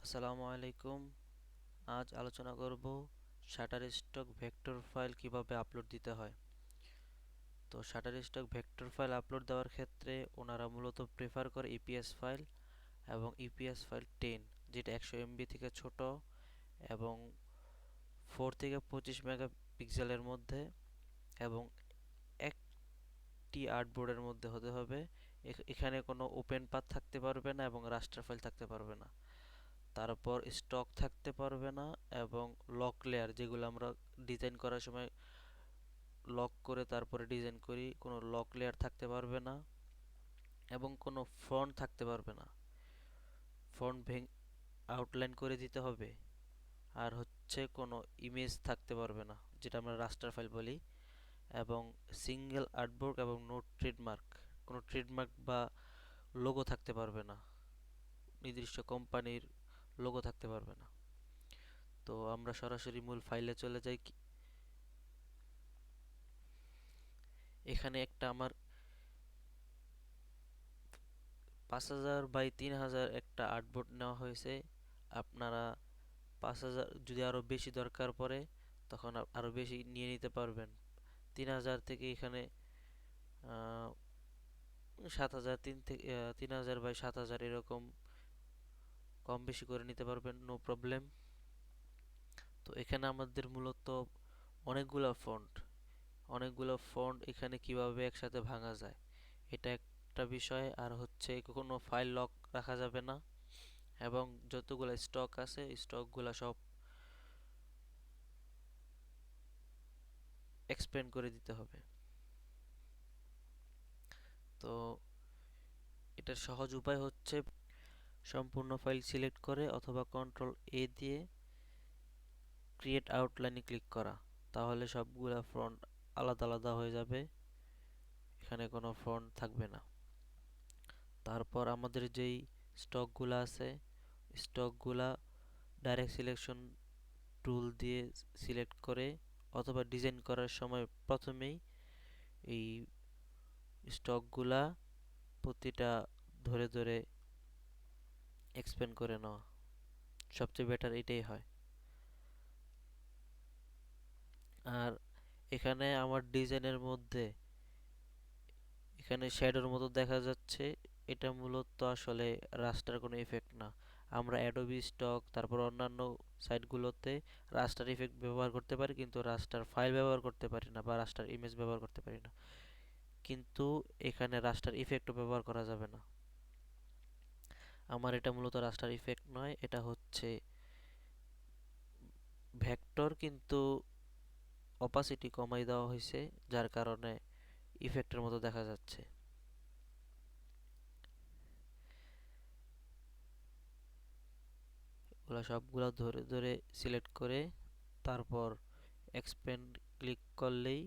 আসসালামু আলাইকুম। আজ আলোচনা করব শাটারস্টক ভেক্টর ফাইল কিভাবে আপলোড দিতে হয়। তো শাটারস্টক ভেক্টর ফাইল আপলোড দেওয়ার ক্ষেত্রে ওনারা মূলত প্রেফার করে ইপিএস ফাইল এবং ইপিএস ফাইল 10, যেটা 100 MB থেকে ছোট এবং 4 থেকে 25 মেগাপিক্সেলের মধ্যে এবং একটি আর্টবোর্ডের মধ্যে হতে হবে। এখানে কোনো ওপেন পাথ থাকতে পারবে না এবং রাস্টার ফাইল থাকতে পারবে না। তারপর স্টক থাকতে পারবে না এবং লক লেয়ার, যেগুলো আমরা ডিজাইন করার সময় লক করে তারপরে ডিজাইন করি, কোনো লক লেয়ার থাকতে পারবে না এবং কোনো ফন্ট থাকতে পারবে না। ফন্ট আউটলাইন করে দিতে হবে। আর হচ্ছে কোনো ইমেজ থাকতে পারবে না, যেটা আমরা রাস্টার ফাইল বলি। এবং সিঙ্গেল আর্টবোর্ড এবং নো ট্রেডমার্ক, কোনো ট্রেডমার্ক বা লোগো থাকতে পারবে না, নির্দিষ্ট কোম্পানির লোগো থাকতে পারবে না। তো আমরা সরাসরি মূল ফাইলে চলে যাই। এখানে একটা আমার 5000 বাই 3000 একটা আর্টবোর্ড নেওয়া হয়েছে। আপনারা 5000 যদি আরো বেশি দরকার পড়ে তখন আরো বেশি নিয়ে নিতে পারবেন। 3000 থেকে এখানে 7000, 3000 বাই 7000 এরকম কম বেশি করে নিতে পারবেন, নো প্রবলেম। তো এখানে আমাদের মূলত অনেকগুলো ফন্ট এখানে কিভাবে একসাথে ভাঙা যায় এটা একটা বিষয়। আর হচ্ছে কোনো ফাইল লক রাখা যাবে না এবং যতগুলো স্টক আছে স্টকগুলো সব এক্সপ্যান্ড করে দিতে হবে। তো এটার সহজ উপায় হচ্ছে সম্পূর্ণ ফাইল সিলেক্ট করে অথবা কন্ট্রোল A দিয়ে ক্রিয়েট আউটলাইনে ক্লিক করা, তাহলে সবগুলা ফন্ট আলাদা আলাদা হয়ে যাবে, এখানে কোনো ফন্ট থাকবে না। তারপর আমাদের যেই স্টকগুলো আছে স্টকগুলা ডাইরেক্ট সিলেকশন টুল দিয়ে সিলেক্ট করে অথবা ডিজাইন করার সময় প্রথমেই এই স্টকগুলা প্রতিটা ধরে ধরে এক্সপ্যান্ড করে নেওয়া সবচেয়ে বেটার, এটাই হয়। আর এখানে আমার ডিজাইনের মধ্যে এখানে শ্যাডোর মতো দেখা যাচ্ছে, এটা মূলত আসলে রাস্টার কোনো ইফেক্ট না। আমরা অ্যাডোবি স্টক তারপর অন্যান্য সাইটগুলোতে রাস্টার ইফেক্ট ব্যবহার করতে পারি, কিন্তু রাস্টার ফাইল ব্যবহার করতে পারি না বা রাস্টার ইমেজ ব্যবহার করতে পারি না। কিন্তু এখানে রাস্টার ইফেক্টও ব্যবহার করা যাবে না। আমার এটা মূলত রাস্টার ইফেক্ট নয়, এটা হচ্ছে ভেক্টর, কিন্তু অপাসিটি কমাই দেওয়া হয়েছে, যার কারণে ইফেক্টের মতো দেখা যাচ্ছে। ওগুলা সবগুলা ধরে ধরে সিলেক্ট করে তারপর এক্সপ্যান্ড ক্লিক করলেই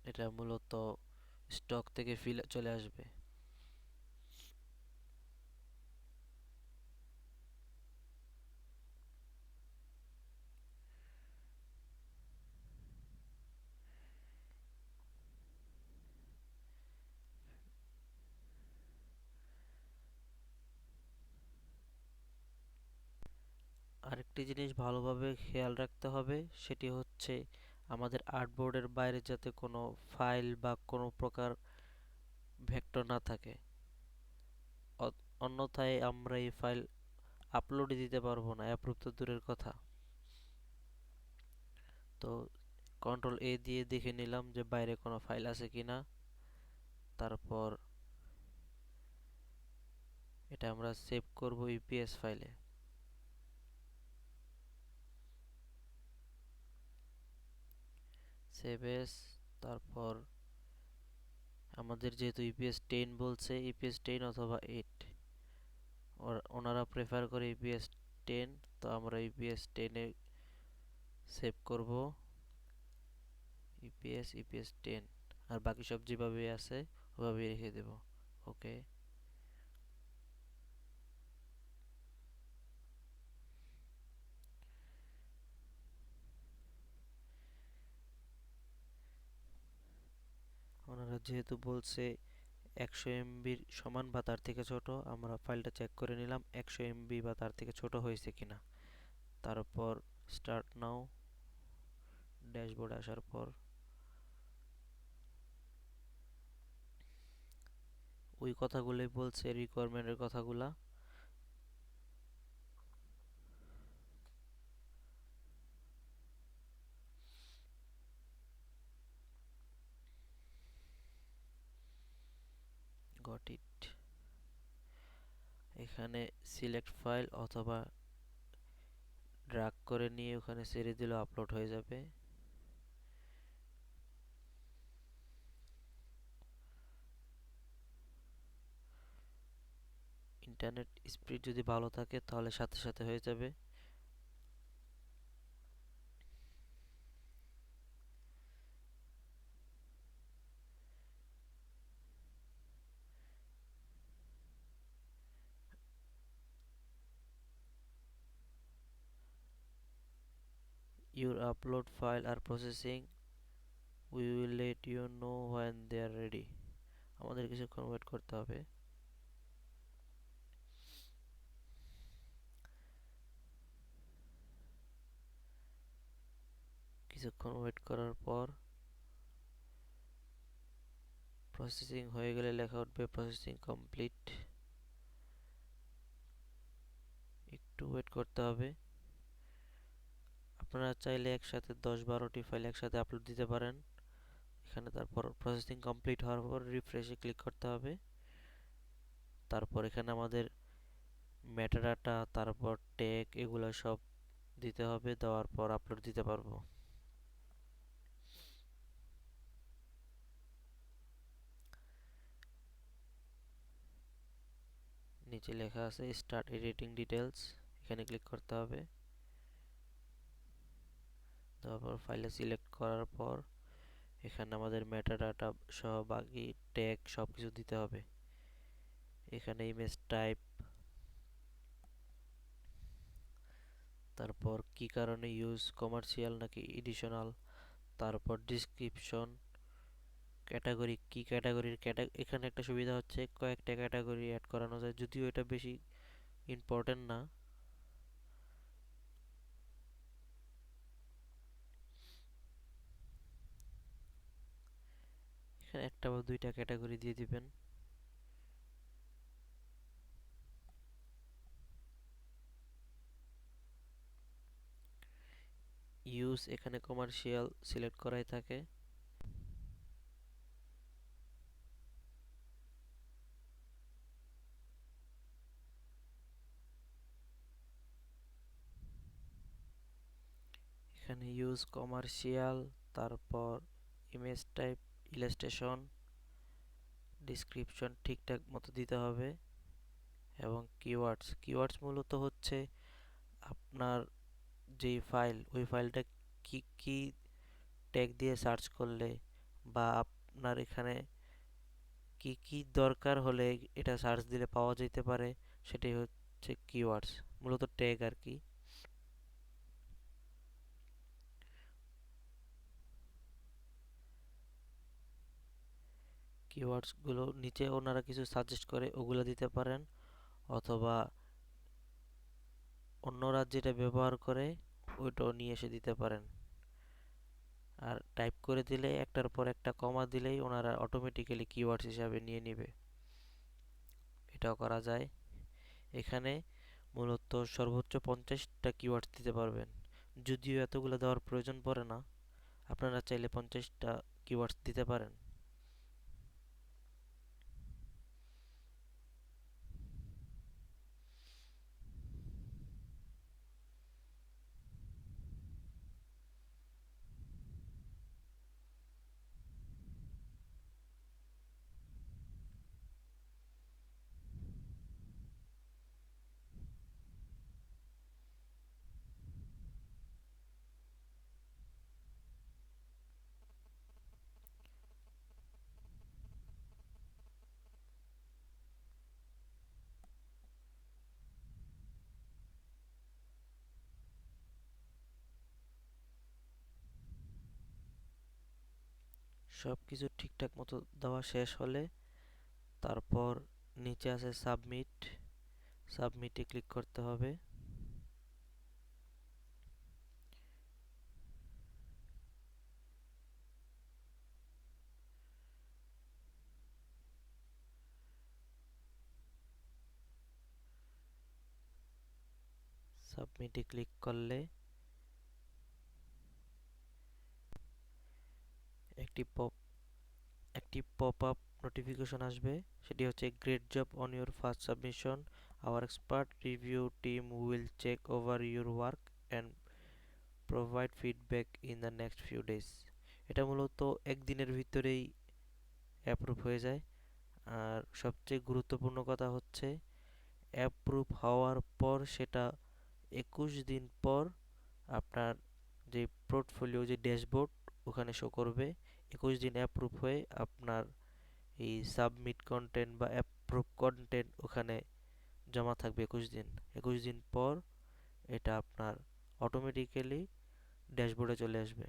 এটা মূলত স্টক থেকে ফিল চলে আসবে। আরেকটি জিনিস ভালোভাবে খেয়াল রাখতে হবে, সেটি হচ্ছে আমাদের আর্টবোর্ডের বাইরে যাতে কোনো ফাইল বা কোনো প্রকার ভেক্টর না থাকে, অন্যথায় আমরা এই ফাইল আপলোডই দিতে পারবো না, অ্যাপ্রুভ তো দূরের কথা। তো কন্ট্রোল A দিয়ে দেখে নিলাম যে বাইরে কোনো ফাইল আছে কিনা। তারপর এটা আমরা সেভ করব ইপিএস ফাইলে। Save S. তারপর আমাদের যেহেতু ইপিএস 10 বলছে, ইপিএস 10 অথবা 8, ওনারা প্রেফার করে ইপিএস 10, তো আমরা ইপিএস 10 এ সেভ করব, ইপিএস 10। আর বাকি সব যেভাবে আছে ওভাবে রেখে দেব। ওকে। ওনারা যেহেতু বলছে 100 MB সমান বা তার থেকে ছোট, আমরা ফাইলটা চেক করে নিলাম 100 MB বা তার থেকে ছোট হয়েছে কিনা। তারপর স্টার্ট নাও, ড্যাশবোর্ডে আসার পর ওই কথাগুলোই বলছে, রিকোয়ারমেন্টের কথাগুলা। Got it. এখানে সিলেক্ট ফাইল অথবা ড্রাগ করে নিয়ে ওখানে ছেড়ে দিলেও আপলোড হয়ে যাবে। ইন্টারনেট স্পিড যদি ভালো থাকে তাহলে সাথে সাথে হয়ে যাবে। Your upload file are processing. We will let you know when they are ready. আমাদের কিছুক্ষণ ওয়েট করতে হবে। কিছুক্ষণ ওয়েট করার পর প্রসেসিং হয়ে গেলে লেখা উঠবে প্রসেসিং কমপ্লিট। একটু ওয়েট করতে হবে। আপনারা চাইলে একসাথে 10-12টি ফাইল একসাথে আপলোড দিতে পারেন। এখানে তারপর প্রসেসিং কমপ্লিট হওয়ার পর রিফ্রেশে ক্লিক করতে হবে। তারপর এখানে আমাদের মেটাডাটা, তারপর ট্যাগ, এগুলো সব দিতে হবে। দেওয়ার পর আপলোড দিতে পারবো। নিচে লেখা আছে স্টার্ট এডিটিং ডিটেলস, এখানে ক্লিক করতে হবে। তারপর ফাইলে সিলেক্ট করার পর এখানে আমাদের মেটাডাটা সহ বাকি ট্যাগ সবকিছু দিতে হবে। এখানে ইমেজ টাইপ, তারপর কি কারণে ইউজ, কমার্শিয়াল নাকি এডিশনাল, তারপর ডিসক্রিপশন, ক্যাটাগরি কি ক্যাটাগরির এখানে একটা সুবিধা হচ্ছে কয়েকটা ক্যাটাগরি অ্যাড করানো যায়, যদিও এটা বেশি ইম্পর্টেন্ট না। এখানে একটা বা দুইটা ক্যাটাগরি দিয়ে দিবেন। ইউজ এখানে কমার্শিয়াল সিলেক্ট করাই থাকে। এখানে ইউজ কমার্শিয়াল, তারপর ইমেজ টাইপ, ইলাস্ট্রেশন, ডিসক্রিপশন ঠিকঠাক মতো দিতে হবে। এবং কিওয়ার্ডস, কিওয়ার্ডস মূলত হচ্ছে আপনার যেই ফাইল, ওই ফাইলটা কি কি ট্যাগ দিয়ে সার্চ করলে বা আপনার এখানে কি কি দরকার হলে এটা সার্চ দিলে পাওয়া যেতে পারে, সেটাই হচ্ছে কিওয়ার্ডস, মূলত ট্যাগ আর কি। কিওয়ার্ডসগুলো নিচে ওনারা কিছু সাজেস্ট করে ওগুলো দিতে পারেন, অথবা অন্যরা যেটা ব্যবহার করে ওইটাও নিয়ে এসে দিতে পারেন। আর টাইপ করে দিলে একটার পর একটা কমা দিলেই ওনারা অটোমেটিক্যালি কিওয়ার্ডস হিসাবে নিয়ে নেবে, এটাও করা যায়। এখানে মূলত সর্বোচ্চ 50টা কিওয়ার্ডস দিতে পারবেন, যদিও এতগুলো দেওয়ার প্রয়োজন পড়ে না, আপনারা চাইলে 50টা কিওয়ার্ডস দিতে পারেন। সব কিছু ঠিকঠাক মতো দেওয়া শেষ হলে তারপর নিচে আছে সাবমিট, সাবমিটে ক্লিক করতে হবে। সাবমিটে ক্লিক করলে একটি পপ একটি পপ আপ নোটিফিকেশন আসবে, সেটি হচ্ছে great job on your first submission, our expert review team will check over your work and provide feedback in the next few days. এটা মূলত একদিনের ভিতরেই অ্যাপ্রুভ হয়ে যায়। আর সবচেয়ে গুরুত্বপূর্ণ কথা হচ্ছে অ্যাপ্রুভ হওয়ার পর সেটা 21 দিন পর আপনার যে পোর্টফোলিও যে ড্যাশবোর্ড ওখানে শো করবে। 21 দিন অ্যাপ্রুভ হয়ে আপনার এই সাবমিট কন্টেন্ট বা অ্যাপ্রুভ কন্টেন্ট ওখানে জমা থাকবে 21 দিন। 21 দিন পর এটা আপনার অটোমেটিক্যালি ড্যাশবোর্ডে চলে আসবে।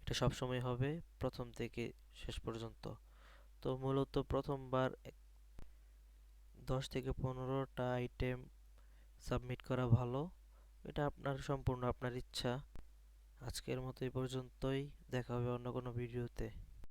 এটা সবসময় হবে প্রথম থেকে শেষ পর্যন্ত। তো মূলত প্রথমবার 10 থেকে 15টা আইটেম সাবমিট করা ভালো। এটা আপনার সম্পূর্ণ আপনার ইচ্ছা। আজকের মতো এই পর্যন্তই, দেখা হবে অন্য কোনো ভিডিওতে।